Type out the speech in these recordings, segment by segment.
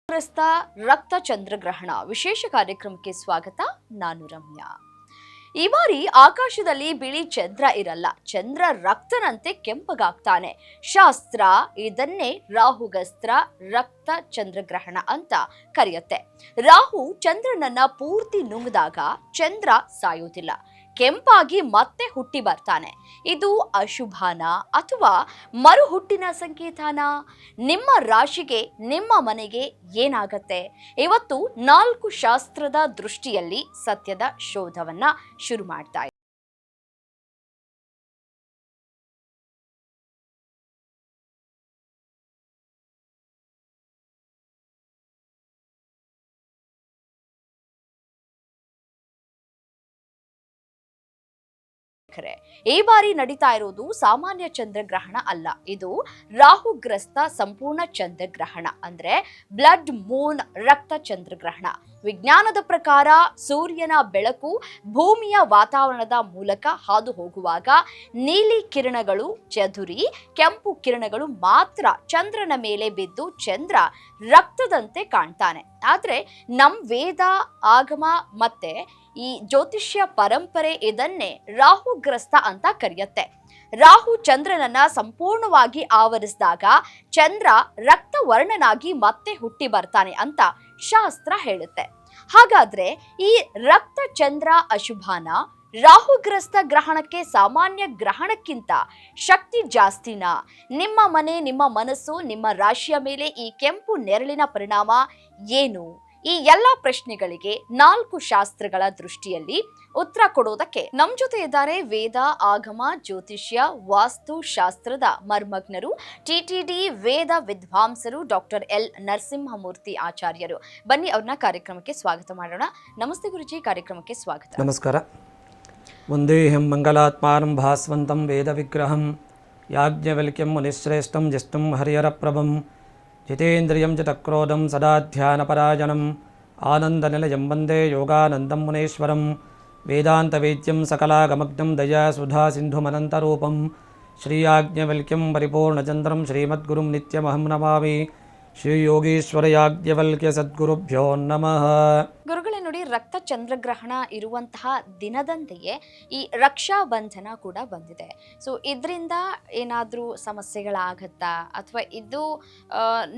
ಗ್ರಸ್ತ ರಕ್ತ ಚಂದ್ರಗ್ರಹಣ ವಿಶೇಷ ಕಾರ್ಯಕ್ರಮಕ್ಕೆ ಸ್ವಾಗತ. ನಾನು ರಮ್ಯಾ. ಈ ಬಾರಿ ಆಕಾಶದಲ್ಲಿ ಬಿಳಿ ಚಂದ್ರ ಇರಲ್ಲ, ಚಂದ್ರ ರಕ್ತನಂತೆ ಕೆಂಪಗಾಗ್ತಾನೆ. ಶಾಸ್ತ್ರ ಇದನ್ನೇ ರಾಹುಗ್ರಸ್ತ ರಕ್ತ ಚಂದ್ರಗ್ರಹಣ ಅಂತ ಕರೆಯುತ್ತೆ. ರಾಹು ಚಂದ್ರನನ್ನ ಪೂರ್ತಿ ನುಂಗಿದಾಗ ಚಂದ್ರ ಸಾಯೋದಿಲ್ಲ, ಕೆಂಪಾಗಿ ಮತ್ತೆ ಹುಟ್ಟಿ ಬರ್ತಾನೆ. ಇದು ಅಶುಭಾನ ಅಥವಾ ಮರು ಹುಟ್ಟಿನ ಸಂಕೇತನ? ನಿಮ್ಮ ರಾಶಿಗೆ, ನಿಮ್ಮ ಮನೆಗೆ ಏನಾಗತ್ತೆ? ಇವತ್ತು 4 ಶಾಸ್ತ್ರದ ದೃಷ್ಟಿಯಲ್ಲಿ ಸತ್ಯದ ಶೋಧವನ್ನ ಶುರು ಮಾಡ್ತಾ ಇದ್ದೀವಿ. ಈ ಬಾರಿ ನಡೀತಾ ಇರೋದು ಸಾಮಾನ್ಯ ಚಂದ್ರಗ್ರಹಣ ಅಲ್ಲ, ಇದು ರಾಹುಗ್ರಸ್ತ ಸಂಪೂರ್ಣ ಚಂದ್ರಗ್ರಹಣ, ಅಂದ್ರೆ ಬ್ಲಡ್ ಮೂನ್ ರಕ್ತ ಚಂದ್ರಗ್ರಹಣ. ವಿಜ್ಞಾನದ ಪ್ರಕಾರ ಸೂರ್ಯನ ಬೆಳಕು ಭೂಮಿಯ ವಾತಾವರಣದ ಮೂಲಕ ಹಾದು ಹೋಗುವಾಗ ನೀಲಿ ಕಿರಣಗಳು ಚದುರಿ ಕೆಂಪು ಕಿರಣಗಳು ಮಾತ್ರ ಚಂದ್ರನ ಮೇಲೆ ಬಿದ್ದು ಚಂದ್ರ ರಕ್ತದಂತೆ ಕಾಣ್ತಾನೆ. ಆದ್ರೆ ನಮ್ ವೇದ, ಆಗಮ ಮತ್ತೆ ಈ ಜ್ಯೋತಿಷ್ಯ ಪರಂಪರೆ ಇದನ್ನೇ ರಾಹುಗ್ರಸ್ತ ಅಂತ ಕರೆಯುತ್ತೆ. ರಾಹು ಚಂದ್ರನನ್ನ ಸಂಪೂರ್ಣವಾಗಿ ಆವರಿಸಿದಾಗ ಚಂದ್ರ ರಕ್ತವರ್ಣನಾಗಿ ಮತ್ತೆ ಹುಟ್ಟಿ ಬರ್ತಾನೆ ಅಂತ ಶಾಸ್ತ್ರ ಹೇಳುತ್ತೆ. ಹಾಗಾದ್ರೆ ಈ ರಕ್ತ ಚಂದ್ರ ಅಶುಭಾನ? ರಾಹುಗ್ರಸ್ತ ಗ್ರಹಣಕ್ಕೆ ಸಾಮಾನ್ಯ ಗ್ರಹಣಕ್ಕಿಂತ ಶಕ್ತಿ ಜಾಸ್ತಿನಾ? ನಿಮ್ಮ ಮನೆ, ನಿಮ್ಮ ಮನಸ್ಸು, ನಿಮ್ಮ ರಾಶಿಯ ಮೇಲೆ ಈ ಕೆಂಪು ನೆರಳಿನ ಪರಿಣಾಮ ಏನು? ಈ ಎಲ್ಲಾ ಪ್ರಶ್ನೆಗಳಿಗೆ 4 ಶಾಸ್ತ್ರಗಳ ದೃಷ್ಟಿಯಲ್ಲಿ ಉತ್ತರ ಕೊಡೋದಕ್ಕೆ ನಮ್ ಜೊತೆ ಇದ್ದಾರೆ ವೇದ, ಆಗಮ, ಜ್ಯೋತಿಷ್ಯ, ವಾಸ್ತು ಶಾಸ್ತ್ರದ ಮರ್ಮಜ್ಞರು, ಟಿಟಿಡಿ ವೇದ ವಿದ್ವಾಂಸರು ಡಾಕ್ಟರ್ ಎಲ್ ನರಸಿಂಹಮೂರ್ತಿ ಆಚಾರ್ಯರು. ಬನ್ನಿ ಅವ್ರನ್ನ ಕಾರ್ಯಕ್ರಮಕ್ಕೆ ಸ್ವಾಗತ ಮಾಡೋಣ. ನಮಸ್ತೆ ಗುರುಜಿ, ಕಾರ್ಯಕ್ರಮಕ್ಕೆ ಸ್ವಾಗತ. ನಮಸ್ಕಾರ. ವಂದೇಹಂ ಮಂಗಲಾತ್ಮಾನಂ ಭಾಸ್ವಂತಂ ವೇದ ವಿಗ್ರಹಂ ಯಾಜ್ಞವಲ್ಕ್ಯಂ ಮುನಿಶ್ರೇಷ್ಠಂ ಜ್ಯೇಷ್ಠಂ ಹರಿಹರಪ್ರಭಂ ಜಿತೇಂದ್ರಿಯಂ ಚಕ್ರೋಧಂ ಸದಾ ಧ್ಯಾನಪರಾಯಣಂ ಆನಂದನಿಲಯಂ ವಂದೇ ಯೋಗಾನಂದಂ ಮುನೇಶ್ವರಂ ವೇದಾಂತವೇದ್ಯಂ ಸಕಲಾಗಮಗ್ನಂ ದಯಾ ಸುಧಾ ಸಿಂಧುಮನಂತರೂಪಂ ಶ್ರೀಯಾಜ್ಞವಲ್ಕ್ಯಂ ಪರಿಪೂರ್ಣಚಂದ್ರಂ ಶ್ರೀಮದ್ಗುರುಂ ನಿತ್ಯಮಹಂ ನಮಾಮಿ. ಶ್ರೀ ಯೋಗೀಶ್ವರ ಯಾಜ್ಞವಲ್ಕ್ಯ ಸದ್ಗುರುಭ್ಯೋ ನಮಃ. ಗುರುಗಳೇ ನೋಡಿ, ರಕ್ತ ಚಂದ್ರಗ್ರಹಣ ಇರುವಂತಹ ದಿನದಂತೆಯೇ ಈ ರಕ್ಷಾ ಬಂಧನ ಕೂಡ ಬಂದಿದೆ. ಸೊ ಇದರಿಂದ ಏನಾದರೂ ಸಮಸ್ಯೆಗಳಾಗತ್ತಾ? ಅಥವಾ ಇದು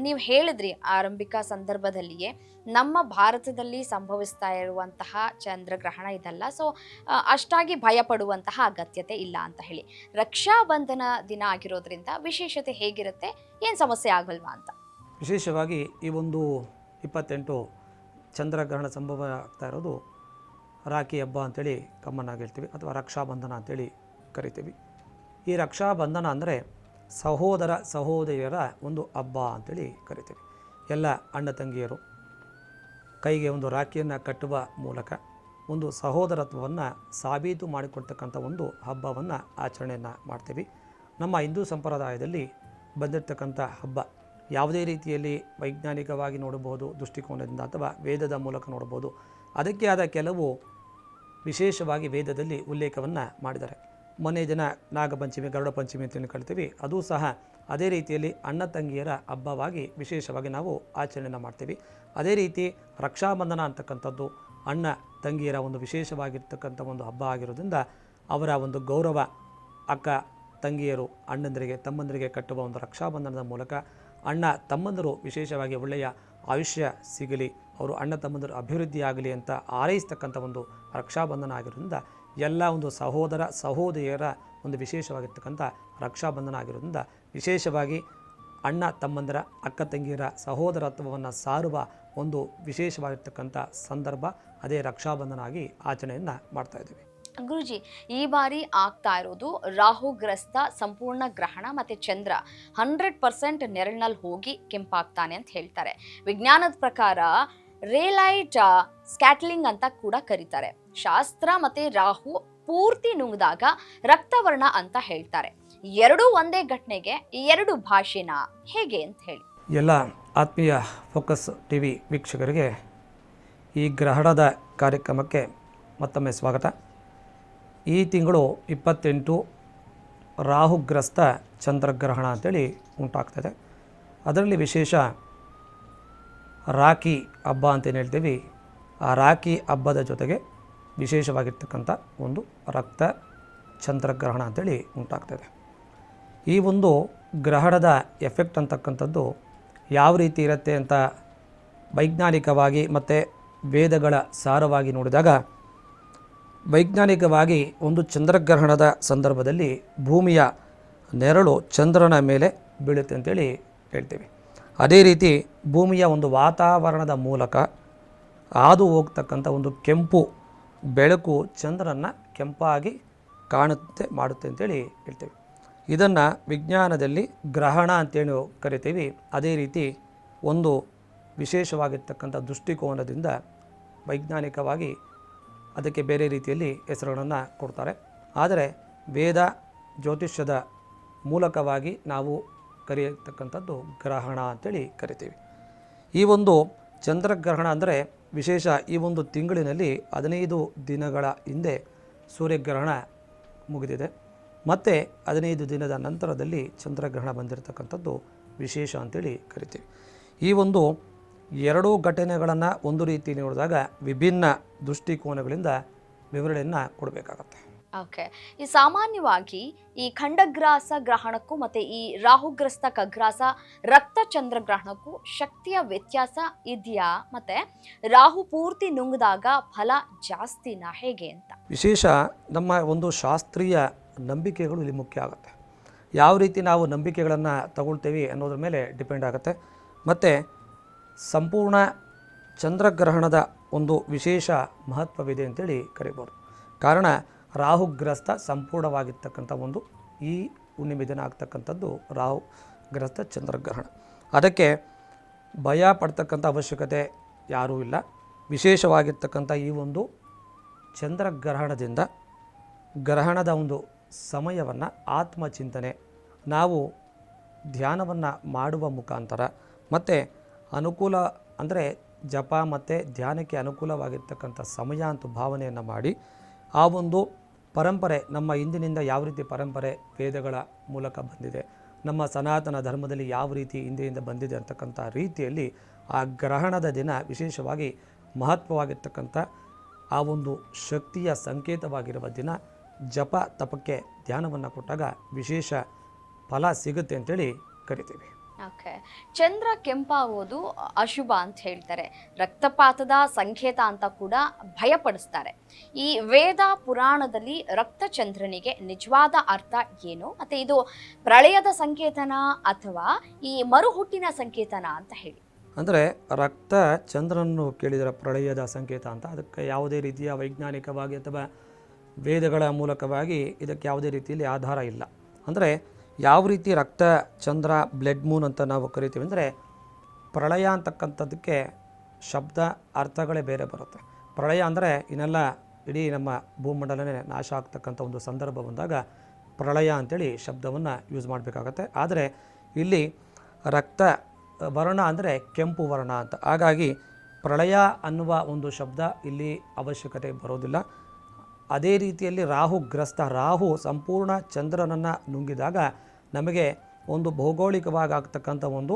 ನೀವು ಹೇಳಿದ್ರಿ ಆರಂಭಿಕ ಸಂದರ್ಭದಲ್ಲಿಯೇ ನಮ್ಮ ಭಾರತದಲ್ಲಿ ಸಂಭವಿಸ್ತಾ ಇರುವಂತಹ ಚಂದ್ರಗ್ರಹಣ ಇದಲ್ಲ, ಸೊ ಅಷ್ಟಾಗಿ ಭಯ ಪಡುವಂತಹ ಅಗತ್ಯತೆ ಇಲ್ಲ ಅಂತ ಹೇಳಿ. ರಕ್ಷಾ ಬಂಧನ ದಿನ ಆಗಿರೋದ್ರಿಂದ ವಿಶೇಷತೆ ಹೇಗಿರುತ್ತೆ, ಏನು ಸಮಸ್ಯೆ ಆಗಲ್ವಾ ಅಂತ? ವಿಶೇಷವಾಗಿ ಈ ಒಂದು 28 ಚಂದ್ರಗ್ರಹಣ ಸಂಭವ ಆಗ್ತಾ ಇರೋದು ರಾಖಿ ಹಬ್ಬ ಅಂಥೇಳಿ ಕಾಮನ್ನಾಗಿ ಹೇಳ್ತೀವಿ, ಅಥವಾ ರಕ್ಷಾಬಂಧನ ಅಂಥೇಳಿ ಕರಿತೀವಿ. ಈ ರಕ್ಷಾಬಂಧನ ಅಂದರೆ ಸಹೋದರ ಸಹೋದರಿಯರ ಒಂದು ಹಬ್ಬ ಅಂಥೇಳಿ ಕರಿತೀವಿ. ಎಲ್ಲ ಅಣ್ಣ ತಂಗಿಯರು ಕೈಗೆ ಒಂದು ರಾಖಿಯನ್ನು ಕಟ್ಟುವ ಮೂಲಕ ಒಂದು ಸಹೋದರತ್ವವನ್ನು ಸಾಬೀತು ಮಾಡಿಕೊಡ್ತಕ್ಕಂಥ ಒಂದು ಹಬ್ಬವನ್ನು ಆಚರಣೆಯನ್ನು ಮಾಡ್ತೀವಿ. ನಮ್ಮ ಹಿಂದೂ ಸಂಪ್ರದಾಯದಲ್ಲಿ ಬಂದಿರತಕ್ಕಂಥ ಹಬ್ಬ ಯಾವುದೇ ರೀತಿಯಲ್ಲಿ ವೈಜ್ಞಾನಿಕವಾಗಿ ನೋಡಬಹುದು, ದೃಷ್ಟಿಕೋನದಿಂದ ಅಥವಾ ವೇದದ ಮೂಲಕ ನೋಡ್ಬೋದು. ಅದಕ್ಕೆ ಆದ ಕೆಲವು ವಿಶೇಷವಾಗಿ ವೇದದಲ್ಲಿ ಉಲ್ಲೇಖವನ್ನು ಮಾಡಿದ್ದಾರೆ. ಮೊನ್ನೆ ದಿನ ನಾಗಪಂಚಮಿ, ಗರುಡ ಪಂಚಮಿ ಅಂತೇಳಿ ಕರಿತೀವಿ. ಅದೂ ಸಹ ಅದೇ ರೀತಿಯಲ್ಲಿ ಅಣ್ಣ ತಂಗಿಯರ ಹಬ್ಬವಾಗಿ ವಿಶೇಷವಾಗಿ ನಾವು ಆಚರಣೆಯನ್ನು ಮಾಡ್ತೀವಿ. ಅದೇ ರೀತಿ ರಕ್ಷಾಬಂಧನ ಅಂತಕ್ಕಂಥದ್ದು ಅಣ್ಣ ತಂಗಿಯರ ಒಂದು ವಿಶೇಷವಾಗಿರ್ತಕ್ಕಂಥ ಒಂದು ಹಬ್ಬ ಆಗಿರೋದ್ರಿಂದ ಅವರ ಒಂದು ಗೌರವ, ಅಕ್ಕ ತಂಗಿಯರು ಅಣ್ಣಂದರಿಗೆ ತಮ್ಮಂದರಿಗೆ ಕಟ್ಟುವ ಒಂದು ರಕ್ಷಾಬಂಧನದ ಮೂಲಕ ಅಣ್ಣ ತಮ್ಮಂದರು ವಿಶೇಷವಾಗಿ ಒಳ್ಳೆಯ ಆಯುಷ್ಯ ಸಿಗಲಿ, ಅವರು ಅಣ್ಣ ತಮ್ಮಂದರು ಅಭಿವೃದ್ಧಿ ಆಗಲಿ ಅಂತ ಹಾರೈಸ್ತಕ್ಕಂಥ ಒಂದು ರಕ್ಷಾಬಂಧನ ಆಗಿರೋದ್ರಿಂದ ಎಲ್ಲ ಒಂದು ಸಹೋದರ ಸಹೋದರಿಯರ ಒಂದು ವಿಶೇಷವಾಗಿರ್ತಕ್ಕಂಥ ರಕ್ಷಾಬಂಧನ ಆಗಿರೋದ್ರಿಂದ ವಿಶೇಷವಾಗಿ ಅಣ್ಣ ತಮ್ಮಂದರ, ಅಕ್ಕ ತಂಗಿಯರ ಸಹೋದರತ್ವವನ್ನು ಸಾರುವ ಒಂದು ವಿಶೇಷವಾಗಿರ್ತಕ್ಕಂಥ ಸಂದರ್ಭ ಅದೇ ರಕ್ಷಾಬಂಧನ ಆಗಿ ಆಚರಣೆಯನ್ನು ಮಾಡ್ತಾಯಿದ್ದೀವಿ. ಗುರುಜಿ, ಈ ಬಾರಿ ಆಗ್ತಾ ಇರೋದು ರಾಹುಗ್ರಸ್ತ ಸಂಪೂರ್ಣ ಗ್ರಹಣ, ಮತ್ತೆ ಚಂದ್ರ 100% ನೆರಳಿನಲ್ಲಿ ಹೋಗಿ ಕೆಂಪಾಗ್ತಾನೆ ಅಂತ ಹೇಳ್ತಾರೆ. ವಿಜ್ಞಾನದ ಪ್ರಕಾರ ರೇಲೈಟ್ ಸ್ಕ್ಯಾಟ್ಲಿಂಗ್ ಅಂತ ಕೂಡ ಕರೀತಾರೆ. ಶಾಸ್ತ್ರ ಮತ್ತೆ ರಾಹು ಪೂರ್ತಿ ನುಂಗಿದಾಗ ರಕ್ತವರ್ಣ ಅಂತ ಹೇಳ್ತಾರೆ. ಎರಡೂ ಒಂದೇ ಘಟನೆಗೆ 2 ಭಾಷೆನಾ, ಹೇಗೆ ಅಂತ ಹೇಳಿ? ಎಲ್ಲ ಆತ್ಮೀಯ ಫೋಕಸ್ ಟಿವಿ ವೀಕ್ಷಕರಿಗೆ ಈ ಗ್ರಹಣದ ಕಾರ್ಯಕ್ರಮಕ್ಕೆ ಮತ್ತೊಮ್ಮೆ ಸ್ವಾಗತ. ಈ ತಿಂಗಳು 28 ರಾಹುಗ್ರಸ್ತ ಚಂದ್ರಗ್ರಹಣ ಅಂತೇಳಿ ಉಂಟಾಗ್ತದೆ. ಅದರಲ್ಲಿ ವಿಶೇಷ ರಾಖಿ ಹಬ್ಬ ಅಂತೇನು ಹೇಳ್ತೀವಿ, ಆ ರಾಖಿ ಹಬ್ಬದ ಜೊತೆಗೆ ವಿಶೇಷವಾಗಿರ್ತಕ್ಕಂಥ ಒಂದು ರಕ್ತ ಚಂದ್ರಗ್ರಹಣ ಅಂತೇಳಿ ಉಂಟಾಗ್ತದೆ. ಈ ಒಂದು ಗ್ರಹಣದ ಎಫೆಕ್ಟ್ ಅಂತಕ್ಕಂಥದ್ದು ಯಾವ ರೀತಿ ಇರುತ್ತೆ ಅಂತ ವೈಜ್ಞಾನಿಕವಾಗಿ ಮತ್ತು ವೇದಗಳ ಸಾರವಾಗಿ ನೋಡಿದಾಗ, ವೈಜ್ಞಾನಿಕವಾಗಿ ಒಂದು ಚಂದ್ರಗ್ರಹಣದ ಸಂದರ್ಭದಲ್ಲಿ ಭೂಮಿಯ ನೆರಳು ಚಂದ್ರನ ಮೇಲೆ ಬೀಳುತ್ತೆ ಅಂತೇಳಿ ಹೇಳ್ತೀವಿ. ಅದೇ ರೀತಿ ಭೂಮಿಯ ಒಂದು ವಾತಾವರಣದ ಮೂಲಕ ಹಾದು ಹೋಗ್ತಕ್ಕಂಥ ಒಂದು ಕೆಂಪು ಬೆಳಕು ಚಂದ್ರನ ಕೆಂಪಾಗಿ ಕಾಣುತ್ತೆ ಮಾಡುತ್ತೆ ಅಂತೇಳಿ ಹೇಳ್ತೀವಿ. ಇದನ್ನು ವಿಜ್ಞಾನದಲ್ಲಿ ಗ್ರಹಣ ಅಂತೇಳಿ ಕರಿತೀವಿ. ಅದೇ ರೀತಿ ಒಂದು ವಿಶೇಷವಾಗಿರ್ತಕ್ಕಂಥ ದೃಷ್ಟಿಕೋನದಿಂದ ವೈಜ್ಞಾನಿಕವಾಗಿ ಅದಕ್ಕೆ ಬೇರೆ ರೀತಿಯಲ್ಲಿ ಹೆಸರುಗಳನ್ನು ಕೊಡ್ತಾರೆ. ಆದರೆ ವೇದ ಜ್ಯೋತಿಷ್ಯದ ಮೂಲಕವಾಗಿ ನಾವು ಕರೆಯತಕ್ಕಂಥದ್ದು ಗ್ರಹಣ ಅಂತೇಳಿ ಕರಿತೀವಿ. ಈ ಒಂದು ಚಂದ್ರಗ್ರಹಣ ಅಂದರೆ ವಿಶೇಷ, ಈ ಒಂದು ತಿಂಗಳಿನಲ್ಲಿ 15 ದಿನಗಳ ಹಿಂದೆ ಸೂರ್ಯಗ್ರಹಣ ಮುಗಿದಿದೆ. ಮತ್ತು 15 ದಿನದ ನಂತರದಲ್ಲಿ ಚಂದ್ರಗ್ರಹಣ ಬಂದಿರತಕ್ಕಂಥದ್ದು ವಿಶೇಷ ಅಂತೇಳಿ ಕರಿತೀವಿ. ಈ ಒಂದು ಎರಡೂ ಘಟನೆಗಳನ್ನು ಒಂದು ರೀತಿ ನೋಡಿದಾಗ ವಿಭಿನ್ನ ದೃಷ್ಟಿಕೋನಗಳಿಂದ ವಿವರಣೆಯನ್ನು ಕೊಡಬೇಕಾಗತ್ತೆ. ಓಕೆ, ಈ ಸಾಮಾನ್ಯವಾಗಿ ಈ ಖಂಡಗ್ರಾಸ ಗ್ರಹಣಕ್ಕೂ ಮತ್ತೆ ಈ ರಾಹುಗ್ರಸ್ತ ಖಗ್ರಾಸ ರಕ್ತ ಚಂದ್ರಗ್ರಹಣಕ್ಕೂ ಶಕ್ತಿಯ ವ್ಯತ್ಯಾಸ ಇದೆಯಾ? ಮತ್ತೆ ರಾಹು ಪೂರ್ತಿ ನುಂಗಿದಾಗ ಫಲ ಜಾಸ್ತಿನಾ, ಹೇಗೆ ಅಂತ? ವಿಶೇಷ ನಮ್ಮ ಒಂದು ಶಾಸ್ತ್ರೀಯ ನಂಬಿಕೆಗಳು ಇಲ್ಲಿ ಮುಖ್ಯ ಆಗುತ್ತೆ. ಯಾವ ರೀತಿ ನಾವು ನಂಬಿಕೆಗಳನ್ನು ತಗೊಳ್ತೇವೆ ಅನ್ನೋದ್ರ ಮೇಲೆ ಡಿಪೆಂಡ್ ಆಗುತ್ತೆ. ಮತ್ತು ಸಂಪೂರ್ಣ ಚಂದ್ರಗ್ರಹಣದ ಒಂದು ವಿಶೇಷ ಮಹತ್ವವಿದೆ ಅಂತೇಳಿ ಕರಿಬೋದು. ಕಾರಣ ರಾಹುಗ್ರಸ್ತ ಸಂಪೂರ್ಣವಾಗಿರ್ತಕ್ಕಂಥ ಒಂದು ಈ ಹುಣ್ಣಿಮೆ ದಿನ ಆಗ್ತಕ್ಕಂಥದ್ದು ರಾಹುಗ್ರಸ್ತ ಚಂದ್ರಗ್ರಹಣ. ಅದಕ್ಕೆ ಭಯ ಪಡ್ತಕ್ಕಂಥ ಅವಶ್ಯಕತೆ ಯಾರೂ ಇಲ್ಲ. ವಿಶೇಷವಾಗಿರ್ತಕ್ಕಂಥ ಈ ಒಂದು ಚಂದ್ರಗ್ರಹಣದಿಂದ ಗ್ರಹಣದ ಒಂದು ಸಮಯವನ್ನು ಆತ್ಮಚಿಂತನೆ, ನಾವು ಧ್ಯಾನವನ್ನು ಮಾಡುವ ಮುಖಾಂತರ ಮತ್ತು ಅನುಕೂಲ ಅಂದರೆ ಜಪ ಮತ್ತು ಧ್ಯಾನಕ್ಕೆ ಅನುಕೂಲವಾಗಿರ್ತಕ್ಕಂಥ ಸಮಯ ಅಂತ ಭಾವನೆಯನ್ನು ಮಾಡಿ, ಆ ಒಂದು ಪರಂಪರೆ ನಮ್ಮ ಹಿಂದಿನಿಂದ ಯಾವ ರೀತಿ ಪರಂಪರೆ ವೇದಗಳ ಮೂಲಕ ಬಂದಿದೆ, ನಮ್ಮ ಸನಾತನ ಧರ್ಮದಲ್ಲಿ ಯಾವ ರೀತಿ ಹಿಂದೆಯಿಂದ ಬಂದಿದೆ ಅಂತಕ್ಕಂಥ ರೀತಿಯಲ್ಲಿ ಆ ಗ್ರಹಣದ ದಿನ ವಿಶೇಷವಾಗಿ ಮಹತ್ವವಾಗಿರ್ತಕ್ಕಂಥ ಆ ಒಂದು ಶಕ್ತಿಯ ಸಂಕೇತವಾಗಿರುವ ದಿನ ಜಪ ತಪಕ್ಕೆ ಧ್ಯಾನವನ್ನು ಕೊಟ್ಟಾಗ ವಿಶೇಷ ಫಲ ಸಿಗುತ್ತೆ ಅಂತೇಳಿ ಕರಿತೀವಿ. ಓಕೆ, ಚಂದ್ರ ಕೆಂಪಾಗೋದು ಅಶುಭ ಅಂತ ಹೇಳ್ತಾರೆ, ರಕ್ತಪಾತದ ಸಂಕೇತ ಅಂತ ಕೂಡ ಭಯಪಡಿಸ್ತಾರೆ. ಈ ವೇದ ಪುರಾಣದಲ್ಲಿ ರಕ್ತ ಚಂದ್ರನಿಗೆ ನಿಜವಾದ ಅರ್ಥ ಏನು? ಮತ್ತೆ ಇದು ಪ್ರಳಯದ ಸಂಕೇತನ ಅಥವಾ ಈ ಮರುಹುಟ್ಟಿನ ಸಂಕೇತನ ಅಂತ ಹೇಳಿ. ಅಂದರೆ ರಕ್ತ ಚಂದ್ರನನ್ನು ಕೇಳಿದರೆ ಪ್ರಳಯದ ಸಂಕೇತ ಅಂತ, ಅದಕ್ಕೆ ಯಾವುದೇ ರೀತಿಯ ವೈಜ್ಞಾನಿಕವಾಗಿ ಅಥವಾ ವೇದಗಳ ಮೂಲಕವಾಗಿ ಇದಕ್ಕೆ ಯಾವುದೇ ರೀತಿಯಲ್ಲಿ ಆಧಾರ ಇಲ್ಲ. ಅಂದರೆ ಯಾವ ರೀತಿ ರಕ್ತ ಚಂದ್ರ ಬ್ಲಡ್ ಮೂನ್ ಅಂತ ನಾವು ಕರಿತೀವಿ ಅಂದರೆ, ಪ್ರಳಯ ಅಂತಕ್ಕಂಥದ್ದಕ್ಕೆ ಶಬ್ದ ಅರ್ಥಗಳೇ ಬೇರೆ ಬರುತ್ತೆ. ಪ್ರಳಯ ಅಂದರೆ ಇನ್ನೆಲ್ಲ ಇಡೀ ನಮ್ಮ ಭೂಮಂಡಲನೇ ನಾಶ ಆಗ್ತಕ್ಕಂಥ ಒಂದು ಸಂದರ್ಭ ಬಂದಾಗ ಪ್ರಳಯ ಅಂಥೇಳಿ ಶಬ್ದವನ್ನು ಯೂಸ್ ಮಾಡಬೇಕಾಗತ್ತೆ. ಆದರೆ ಇಲ್ಲಿ ರಕ್ತ ವರ್ಣ ಅಂದರೆ ಕೆಂಪು ವರ್ಣ ಅಂತ, ಹಾಗಾಗಿ ಪ್ರಳಯ ಅನ್ನುವ ಒಂದು ಶಬ್ದ ಇಲ್ಲಿ ಅವಶ್ಯಕತೆ ಬರೋದಿಲ್ಲ. ಅದೇ ರೀತಿಯಲ್ಲಿ ರಾಹುಗ್ರಸ್ತ, ರಾಹು ಸಂಪೂರ್ಣ ಚಂದ್ರನನ್ನು ನುಂಗಿದಾಗ ನಮಗೆ ಒಂದು ಭೌಗೋಳಿಕವಾಗಿ ಆಗ್ತಕ್ಕಂಥ ಒಂದು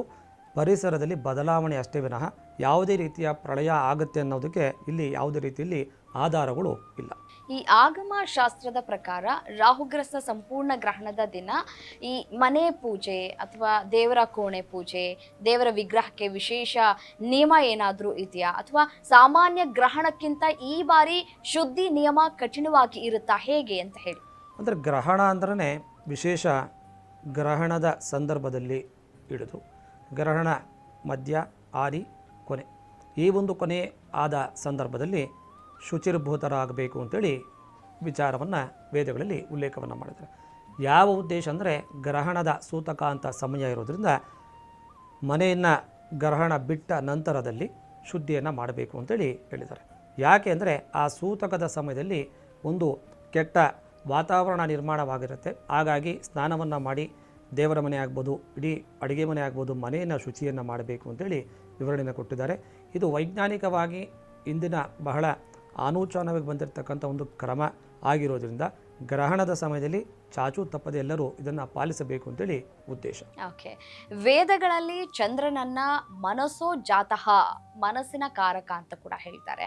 ಪರಿಸರದಲ್ಲಿ ಬದಲಾವಣೆ ಅಷ್ಟೇ ವಿನಃ ಯಾವುದೇ ರೀತಿಯ ಪ್ರಳಯ ಆಗುತ್ತೆ ಅನ್ನೋದಕ್ಕೆ ಇಲ್ಲಿ ಯಾವುದೇ ರೀತಿಯಲ್ಲಿ ಆಧಾರಗಳು ಇಲ್ಲ. ಈ ಆಗಮ ಶಾಸ್ತ್ರದ ಪ್ರಕಾರ ರಾಹುಗ್ರಸ್ತ ಸಂಪೂರ್ಣ ಗ್ರಹಣದ ದಿನ ಈ ಮನೆ ಪೂಜೆ ಅಥವಾ ದೇವರ ಕೋಣೆ ಪೂಜೆ, ದೇವರ ವಿಗ್ರಹಕ್ಕೆ ವಿಶೇಷ ನಿಯಮ ಏನಾದರೂ ಇದೆಯಾ? ಅಥವಾ ಸಾಮಾನ್ಯ ಗ್ರಹಣಕ್ಕಿಂತ ಈ ಬಾರಿ ಶುದ್ಧಿ ನಿಯಮ ಕಠಿಣವಾಗಿ ಇರುತ್ತಾ, ಹೇಗೆ ಅಂತ ಹೇಳಿ? ಅಂದರೆ ಗ್ರಹಣ ಅಂದ್ರೆ ವಿಶೇಷ ಗ್ರಹಣದ ಸಂದರ್ಭದಲ್ಲಿ ಹಿಡಿದು ಗ್ರಹಣ ಮಧ್ಯ ಆದಿ ಕೊನೆ, ಈ ಒಂದು ಕೊನೆ ಆದ ಸಂದರ್ಭದಲ್ಲಿ ಶುಚಿರ್ಭೂತರಾಗಬೇಕು ಅಂತೇಳಿ ವಿಚಾರವನ್ನು ವೇದಗಳಲ್ಲಿ ಉಲ್ಲೇಖವನ್ನು ಮಾಡಿದ್ದಾರೆ. ಯಾವ ಉದ್ದೇಶ ಅಂದರೆ ಗ್ರಹಣದ ಸೂತಕ ಅಂತ ಸಮಯ ಇರೋದ್ರಿಂದ ಮನೆಯನ್ನು ಗ್ರಹಣ ಬಿಟ್ಟ ನಂತರದಲ್ಲಿ ಶುದ್ಧಿಯನ್ನು ಮಾಡಬೇಕು ಅಂತೇಳಿ ಹೇಳಿದ್ದಾರೆ. ಯಾಕೆ ಅಂದರೆ ಆ ಸೂತಕದ ಸಮಯದಲ್ಲಿ ಒಂದು ಕೆಟ್ಟ ವಾತಾವರಣ ನಿರ್ಮಾಣವಾಗಿರುತ್ತೆ. ಹಾಗಾಗಿ ಸ್ನಾನವನ್ನು ಮಾಡಿ ದೇವರ ಮನೆ ಆಗ್ಬೋದು, ಇಡೀ ಅಡುಗೆ ಮನೆ ಆಗ್ಬೋದು, ಮನೆಯನ್ನು ಶುಚಿಯನ್ನು ಮಾಡಬೇಕು ಅಂತೇಳಿ ವಿವರಣೆಯನ್ನು ಕೊಟ್ಟಿದ್ದಾರೆ. ಇದು ವೈಜ್ಞಾನಿಕವಾಗಿ ಇಂದಿನ ಬಹಳ ಅನೂಚಾನವಾಗಿ ಬಂದಿರತಕ್ಕಂಥ ಒಂದು ಕ್ರಮ ಆಗಿರೋದ್ರಿಂದ ಗ್ರಹಣದ ಸಮಯದಲ್ಲಿ ಚಾಚು ತಪ್ಪದೆ ಎಲ್ಲರೂ ಇದನ್ನು ಪಾಲಿಸಬೇಕು ಅಂತೇಳಿ ಉದ್ದೇಶ. ಓಕೆ, ವೇದಗಳಲ್ಲಿ ಚಂದ್ರನನ್ನ ಮನಸ್ಸೋ ಜಾತಃ, ಮನಸ್ಸಿನ ಕಾರಕ ಅಂತ ಕೂಡ ಹೇಳ್ತಾರೆ.